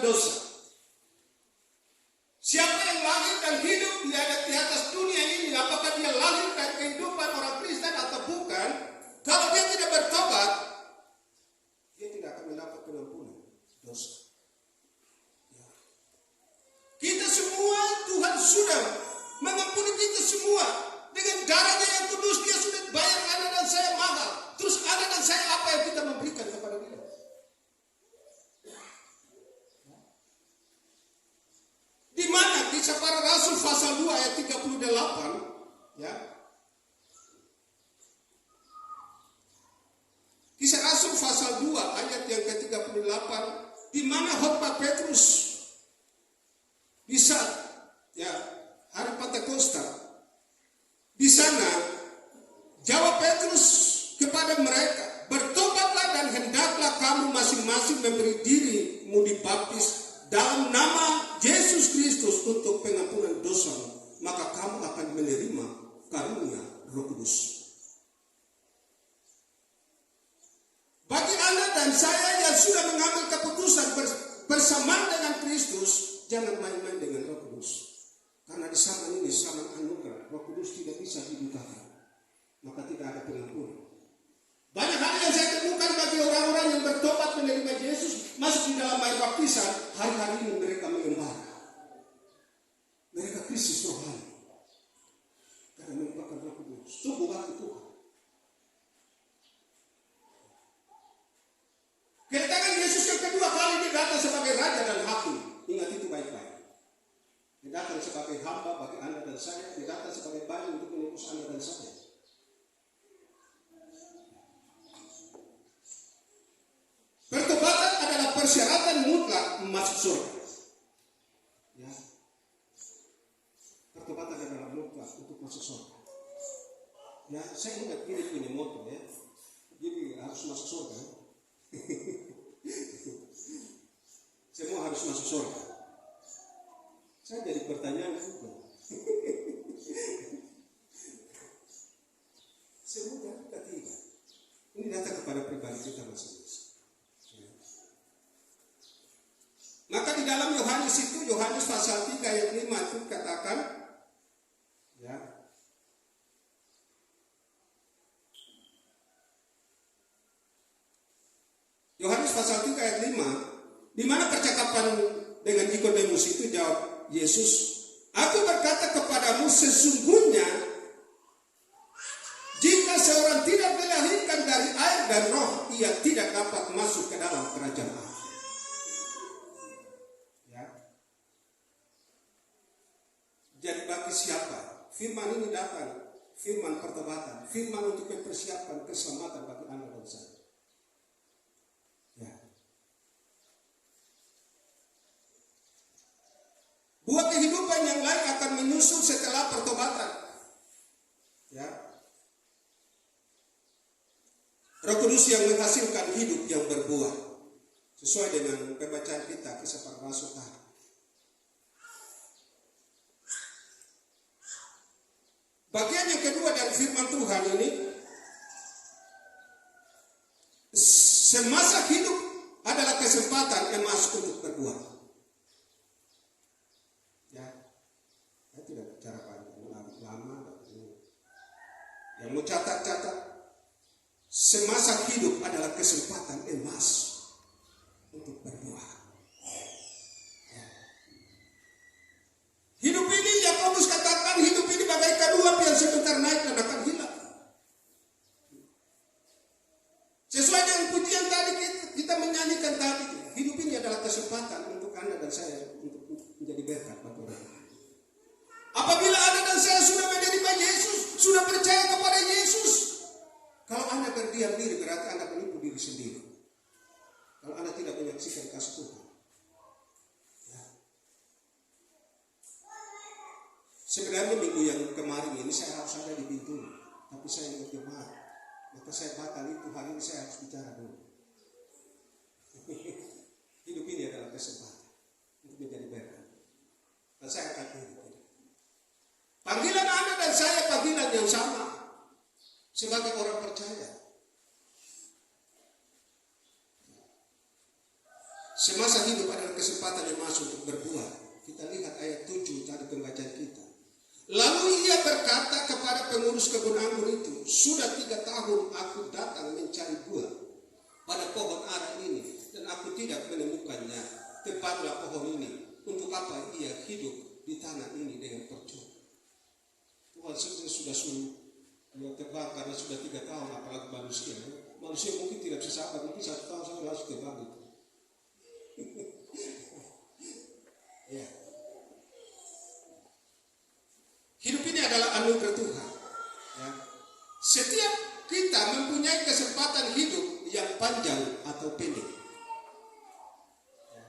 dosa. Siapa yang lahir dan hidup di atas dunia ini, apakah dia lahir dari kehidupan orang Kristen atau bukan, kalau dia tidak bertobat, dia tidak akan mendapat pengampunan dosa. Kita semua, Tuhan sudah mengampuni kita semua. Dengan darahnya yang kudus, dia sudah bayar Anda dan saya mahal. Terus Anda dan saya apa yang kita memberikan kepada dia? Di mana Kisah Para Rasul pasal 2 ayat 38, ya. Kisah Rasul pasal 2 ayat yang ke-38, di mana khotbah Petrus bisa, ya, hari Pentakosta. Di sana jawab Petrus kepada mereka, bertobatlah dan hendaklah kamu masing-masing memberi dirimu dibaptis dalam nama Yesus Kristus untuk pengampunan dosa, maka kamu akan menerima karunia Roh Kudus. Bagi Anda dan saya yang sudah mengambil keputusan bersamaan dengan Kristus, jangan main-main dengan Roh Kudus. Karena di zaman ini, zaman anugerah, Roh Kudus tidak bisa dibukakan. Maka tidak ada pengampunan. Banyak hal yang saya temukan bagi orang-orang yang bertobat menerima Yesus, masuk di dalam air baptisan, hari-hari ini mereka mengembara. Mereka krisis rohani. Karena melupakan Roh Kudus. Sungguh waktu Tuhan. Kedatangan Yesus yang kedua kali dia datang sebagai Raja dan Hakim. Ingat itu baik-baik. Dia datang sebagai hamba bagi Anda dan saya. Dia datang sebagai bayi untuk menebus Anda dan saya. Pertobatan adalah persyaratan mutlak masuk surga. Ya. Pertobatan adalah mutlak untuk masuk surga. Ya, saya ingat ini punya moto ya. Jadi harus masuk surga. Semua harus masuk surga. Saya jadi pertanyaan juga. Semoga kita tidak. Ini datang kepada pribadi kita masing-masing. Maka di dalam Yohanes itu, Yohanes pasal 3 ayat 5 itu katakan, ya, Yohanes pasal 3 ayat 5, di mana percakapan dengan Nikodemus itu jawab Yesus, aku berkata kepadamu sesungguhnya jika seorang tidak dilahirkan dari air dan roh, ia tidak dapat masuk ke dalam kerajaan Allah. Ya. Jadi bagi siapa firman ini datang, firman pertobatan, firman untuk mempersiapkan keselamatan bagi Anda dan saya. Ya. Buat kehidupan yang lain akan menyusul setelah pertobatan. Ya. Roh Kudus yang menghasilkan hidup yang berbuah. Sesuai dengan pembacaan kita Kisah Para Rasul tadi. Bagian yang kedua dari firman Tuhan ini, semasa hidup adalah kesempatan emas untuk berbuah. Ya, saya tidak bicara panjang, lama. Yang mau catat, semasa hidup adalah kesempatan emas untuk berbuah. Ya. Hidup ini, Yakobus katakan, hidup ini bagaikan uap yang sebentar naik dan akan hilang. Sesuai dengan pujian tadi kita menyanyikan tadi, hidup ini adalah kesempatan untuk Anda dan saya untuk menjadi berkat bagi orang lain. Apabila Anda dan saya sudah menerima Yesus, sudah percaya kepada Yesus, kalau Anda berdiam diri berarti Anda menipu diri sendiri. Kalau Anda tidak menyaksikan kasih Tuhan. Ya. Sebenarnya minggu yang kemarin ini saya harus ada di pintu, tapi saya ingat jemaat. Maka saya batal itu, hari ini saya harus bicara dulu. Hidup ini adalah kesempatan untuk menjadi berkat. Dan saya akan diri. Panggilan Anda dan saya panggilan yang sama sebagai orang percaya. Semasa hidup adalah kesempatan yang masuk untuk berbuat. Kita lihat ayat 7 tadi pembacaan kita. Lalu ia berkata kepada pengurus kebun anggur itu, sudah 3 tahun aku datang mencari buah pada pohon ara ini, dan aku tidak menemukannya. Tebanglah pohon ini. Untuk apa ia hidup di tanah ini dengan percuma? Tuhan sudah suruh dia tebang karena sudah 3 tahun, apalagi manusia. Manusia mungkin tidak bisa sabar, mungkin 1 tahun saya harus tebang itu. Ya. Hidup ini adalah anugerah Tuhan. Ya. Setiap kita mempunyai kesempatan hidup yang panjang atau pendek. Ya.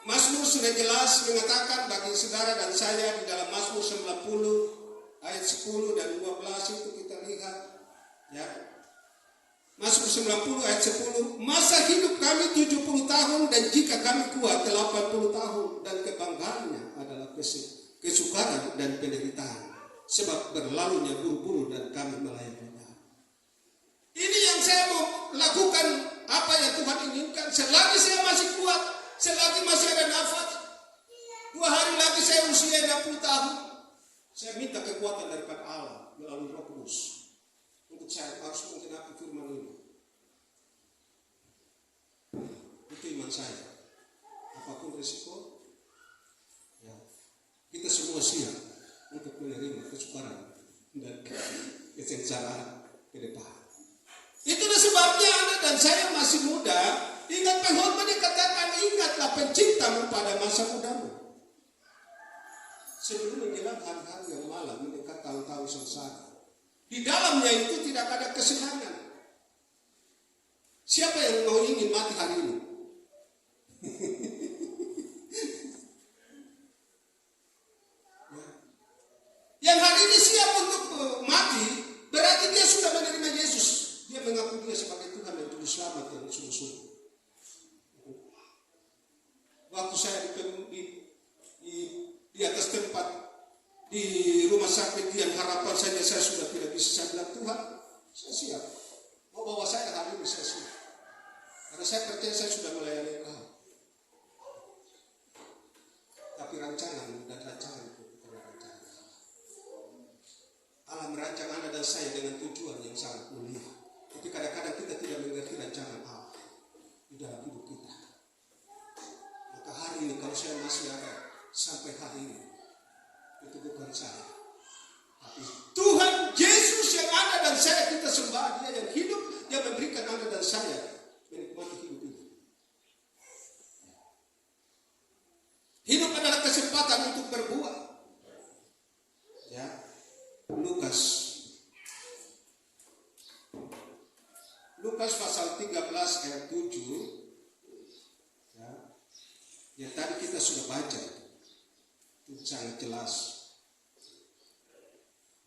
Mazmur sudah jelas mengatakan bagi saudara dan saya di dalam Mazmur 90 ayat 10 dan 12 itu kita lihat. Ya. Mazmur 90 ayat 10, masa hidup kami 70 tahun dan jika kami kuat 80 tahun dan kebanggaannya adalah kesukaran dan penderitaan sebab berlalunya buru-buru dan kami melayani. Ini yang saya mau lakukan, apa yang Tuhan inginkan. Selagi saya masih kuat, selagi masih ada nafas, 2 hari lagi saya usia 60 tahun, saya minta kekuatan daripada Allah melalui Roh Kudus untuk saya harus menggenapi firman ini. Itu iman saya. Apapun risiko, ya, kita semua siap untuk menerima kesukaran dan kesengsaraan ke depan. Itulah sebabnya Anda dan saya masih muda. Ingat pengkhotbah dikatakan, ingatlah penciptamu pada masa mudamu. Sebelum menjelang hari-hari yang malam mendekat tahun-tahun sengsara. Di dalamnya itu tidak ada kesenangan. Siapa yang mau ingin mati hari ini? Yang hari ini siap untuk mati, berarti dia sudah menerima Yesus. Dia mengaku dia sebagai Tuhan dan Juru Selamat yang sungguh-sungguh. Waktu saya di atas tempat di rumah sakit yang harapan saja saya sudah tidak bisa, saya bilang Tuhan, saya siap. Mau bawa saya hari ini saya siap. Karena saya percaya saya sudah melayani Kau. Tapi rancangan dan rancangan itu bukan rancangan Allah. Allah merancang Anda dan saya dengan tujuan yang sangat mulia. Tapi kadang-kadang kita tidak mengerti rancangan Allah di dalam hidup kita. Maka hari ini kalau saya masih ada sampai hari ini, itu bukan saya, tapi Tuhan Yesus yang ada dan saya kita sembah. Dia yang hidup, yang memberikan Anda dan saya menikmati hidup ini. Hidup adalah kesempatan untuk berbuat. Ya, Lukas pasal 13 ayat 7. Ya, tadi kita sudah baca. Itu sangat jelas.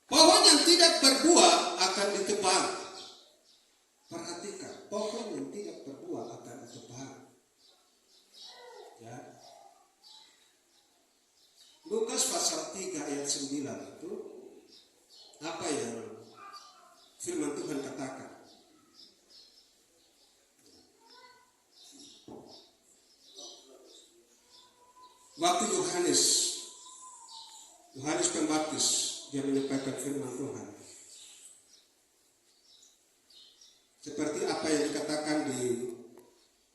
Pohon yang tidak berbuah akan ditebang. Perhatikan, pohon yang tidak berbuah akan ditebang. Ya. Lukas pasal 3 ayat 9 itu apa yang firman Tuhan katakan? Waktu Yohanes Pembaptis dia menyampaikan firman Tuhan. Seperti apa yang dikatakan di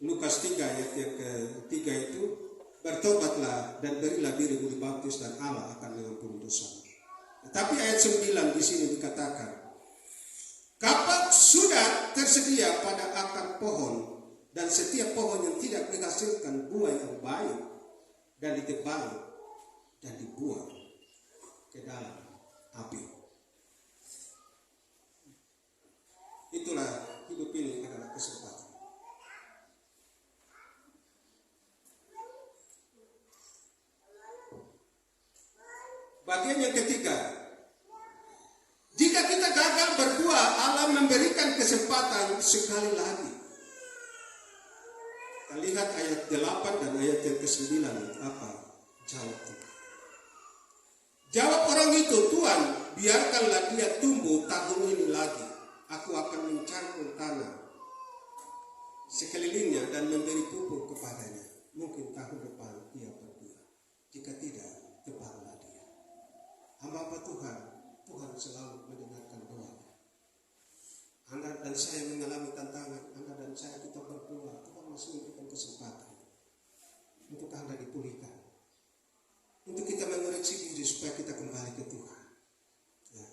Lukas 3 ayat yang ke-3 itu, bertobatlah dan berilah dirimu dibaptis dan Allah akan mengampuni dosa. Tetapi ayat 9 di sini dikatakan, kapak sudah tersedia pada akar pohon dan setiap pohon yang tidak menghasilkan buah yang baik dan ditebang dan dibuang ke dalam api. Itulah hidup ini adalah kesempatan. Bagian yang ketiga, jika kita gagal berbuah, Allah memberikan kesempatan sekali lagi. Kita lihat ayat 8 dan ayat yang ke-9 apa jawab Tuhan. Jawab orang itu, Tuhan, biarkanlah dia tumbuh tahun ini lagi. Aku akan mencangkul tanah sekelilingnya dan memberi pupuk kepadanya. Mungkin tahun depan ia berbuah. Jika tidak, tebarlah dia. Hamba Tuhan, Tuhan selalu mendengarkan doa. Anda dan saya mengalami tantangan, Anda dan saya kita berdoa, Tuhan masih memberikan kesempatan untuk Anda dipulihkan, untuk kita mengoreksi diri supaya kita kembali ke Tuhan. Ya.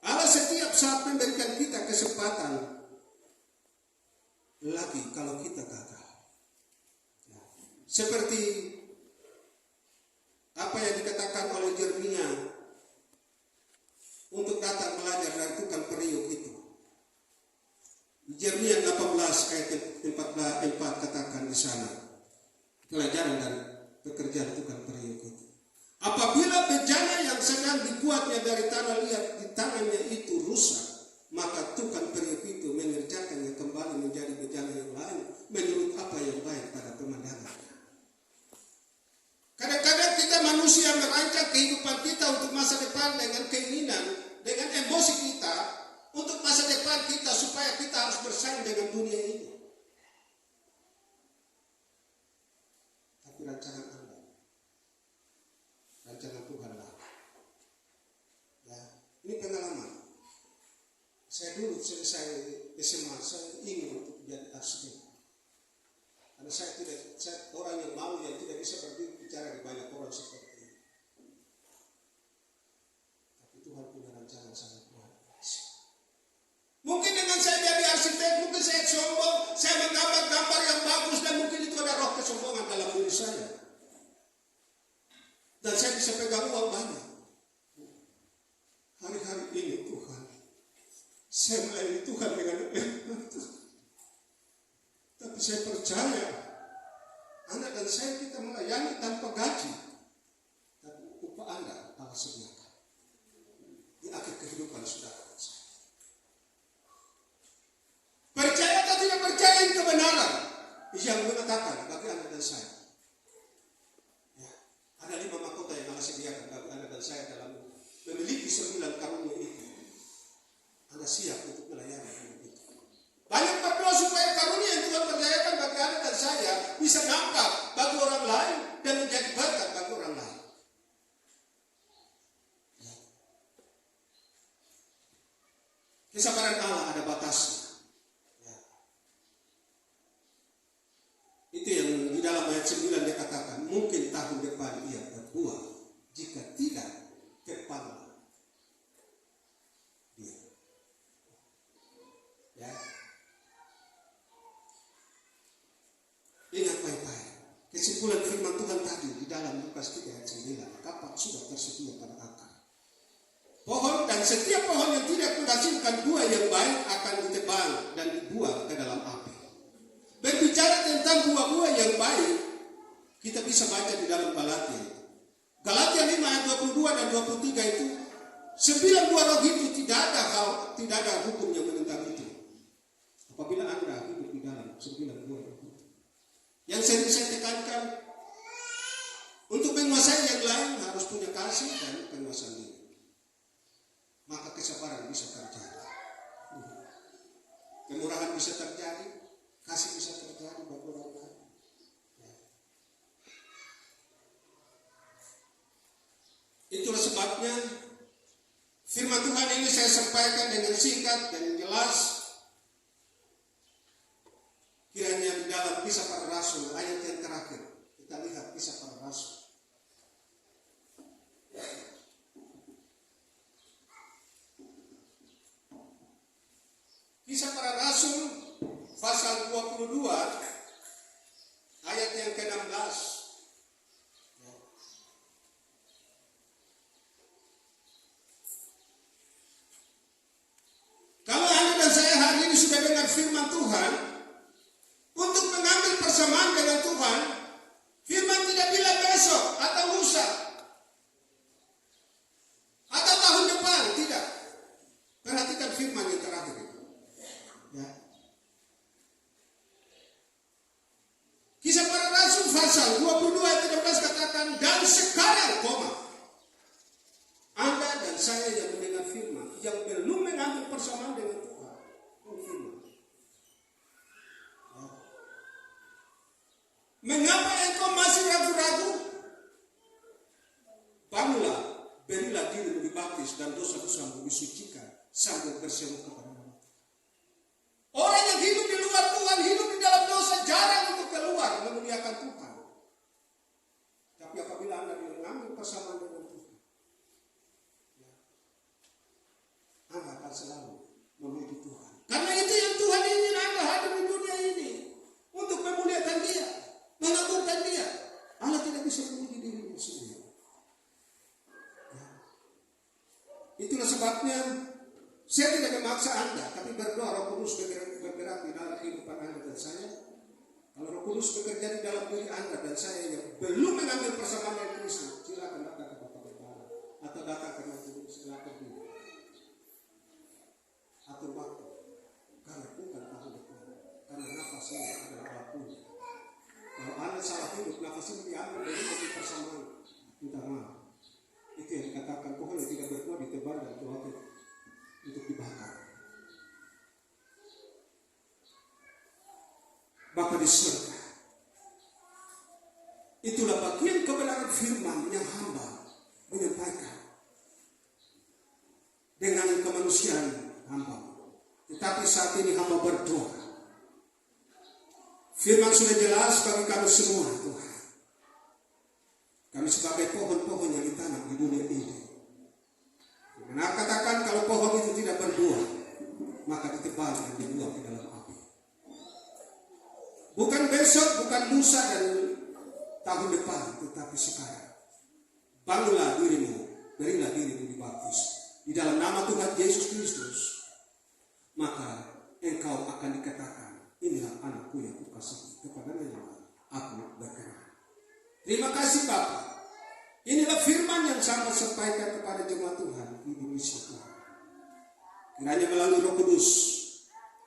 Allah setiap saat memberikan kita kesempatan, lagi kalau kita gagal. Ya. Seperti apa yang dikatakan oleh Yeremia untuk datang belajar dari tukang periuk itu. Yeremia 18 ayat 4 katakan di sana, pelajaran dan pekerjaan tukang periuk itu. Apabila bejana yang sedang dibuatnya dari tanah liat di tangannya itu rusak, maka tukang periuk itu mengerjakannya kembali menjadi bejana yang lain menurut apa yang baik pada pemandangannya. Kadang-kadang kita manusia merancang kehidupan kita untuk masa depan dengan keinginan, dengan emosi kita, untuk masa depan kita supaya kita harus bersaing dengan dunia ini. Tapi rancangan Anda, rancangan Tuhan lah. Ya, ini pengalaman. Saya dulu selesai SMA, saya ingin untuk jadi arsitek. Karena saya orang yang malu yang tidak bisa berbicara di banyak orang seperti ini. Tapi Tuhan punya rancangan sangat luar biasa. Mungkin dengan saya jadi arsitek, mungkin saya sombong, saya menggambar-gambar yang bagus dan mungkin itu ada roh kesombongan dalam diri saya. Dan saya bisa pegang uang banyak. Hari-hari ini Tuhan, saya melayani Tuhan dengan Tuhan. Tapi saya percaya Anda dan saya kita melayani tanpa gaji. Tapi upah Anda Allah sediakan di akhir kehidupan saudara dan saya. Percaya atau tidak percaya ini kebenaran yang mengatakan bagi Anda dan saya. Ya, ada 5 mahkota yang Allah sediakan bagi Anda dan saya dalam memiliki 9 karunia itu. Anda siap untuk melayani itu. Banyak berdoa supaya karunia yang Tuhan percayakan bagi Anda dan saya bisa nampak bagi orang lain dan menjadi berkat bagi orang lain. Ya. Kesabaran Allah ada batasnya. Ya. Itu yang di dalam ayat 9 dia katakan, mungkin tahun depan ia berbuah, jika tidak terpanglah dia. Ya. Ingat baik-baik kesimpulan firman Tuhan tadi di dalam Lukas 3 ayat 9. Kapak sudah tersedia pada akar pohon, dan setiap pohon yang tidak menghasilkan buah yang baik akan ditebang dan dibuang ke dalam api. Berbicara tentang buah-buah yang baik, kita bisa baca di dalam Galatia. Galatia 5 ayat 22 dan 23 itu, 9 buah roh itu tidak ada hukum yang menentang itu. Apabila Anda hidup di dalam 9 buah roh itu. Yang saya tekankan, untuk menguasai yang lain harus punya kasih dan penguasaan diri. Maka kesabaran bisa terjadi. Kemurahan bisa terjadi, kasih bisa terjadi bagi orang lain. Ya. Itulah sebabnya firman Tuhan ini saya sampaikan dengan singkat dan jelas. Kiranya di dalam Kisah Para Rasul ayat yang terakhir kita lihat Kisah Para Rasul. Kisah Para Rasul pasal 22 ayat yang ke-16. Kalau Anda dan saya hari ini sudah dengar firman Tuhan, untuk mengambil persamaan dengan Tuhan, firman tidak bilang besok atau lusa atau tahun depan, tidak. Perhatikan firman yang terakhir itu. Ya. Kisah Para Rasul pasal 22 ayat 13 katakan, dan sekarang, Anda dan saya yang mendengar firman, yang belum mengambil persamaan dengan Tuhan, firman. Mengapa engkau masih ragu-ragu? Bangunlah, berilah dirimu dibaptis dan dosa-dosamu disucikan sambil berseru kepada Allah. Orang yang hidup di luar Tuhan, hidup di dalam dosa, jarang untuk keluar memuliakan Tuhan. Tapi apabila Anda mengambil persamaan dengan Tuhan, Anda akan selalu memuji Tuhan. Karena itu yang Tuhan ingin Anda hadir di dunia ini, untuk memuliakan Dia, mengagungkan Dia. Anda tidak bisa memuji dirimu sendiri. Itulah sebabnya saya tidak memaksa Anda, tapi berdoa Roh Kudus bergerak di dalam kehidupan Anda dan saya. Kalau Roh Kudus bekerja di dalam diri Anda dan saya yang belum mengambil persamaan dengan Kristus, silakan datang ke Bapak Kepala atau datang ke Majelis, silakan dulu. Atur waktu, karena bukan tahun depan, karena nafas ini adalah Allah punya. Kalau Anda salah hidup, nafas ini diambil dari persamaan, minta maaf. Itu yang dikatakan pohon yang tidak berbuah ditebar dan Tuhan untuk dibakar. Bapa di surga, itulah bagian kebenaran firman yang hamba menyampaikan dengan kemanusiaan hamba. Tetapi saat ini hamba berdoa, firman sudah jelas bagi kami semua Tuhan. Kami sebagai pohon-pohon yang ditanam di dunia ini. Karena katakan kalau pohon itu tidak berbuah, maka ditebang dan dibuang ke dalam api. Bukan besok, bukan lusa dan tahun depan, tetapi sekarang. Bangunlah dirimu, berilah dirimu dibaptis di dalam nama Tuhan Yesus Kristus. Maka engkau akan dikatakan, inilah anakku yang kukasihi, kepadanya aku berkenan. Terima kasih Bapak. Inilah firman yang saya sampaikan kepada jemaat Tuhan di Indonesia Tuhan. Kiranya melalui Roh Kudus,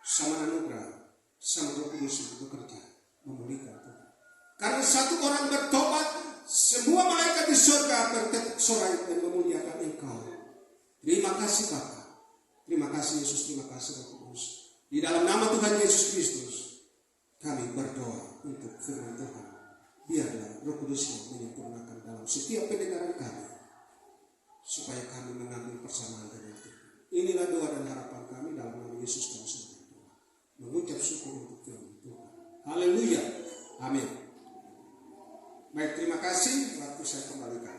sama anugerah, sama Roh Kudus yang bekerja, memulihkan Tuhan. Karena satu orang bertobat, semua malaikat di surga bersorai dan memuliakan Engkau. Terima kasih Bapak. Terima kasih Yesus, terima kasih Roh Kudus. Di dalam nama Tuhan Yesus Kristus, kami berdoa untuk firman Tuhan. Biarlah Roh Kudus yang menyempurnakan dalam setiap pendengaran kami, supaya kami mengambil persamaan dengan Tuhan. Inilah doa dan harapan kami dalam nama Yesus dan Tuhan. Mengucap syukur untuk firman Tuhan. Haleluya. Amin. Baik, terima kasih. Waktu saya kembalikan.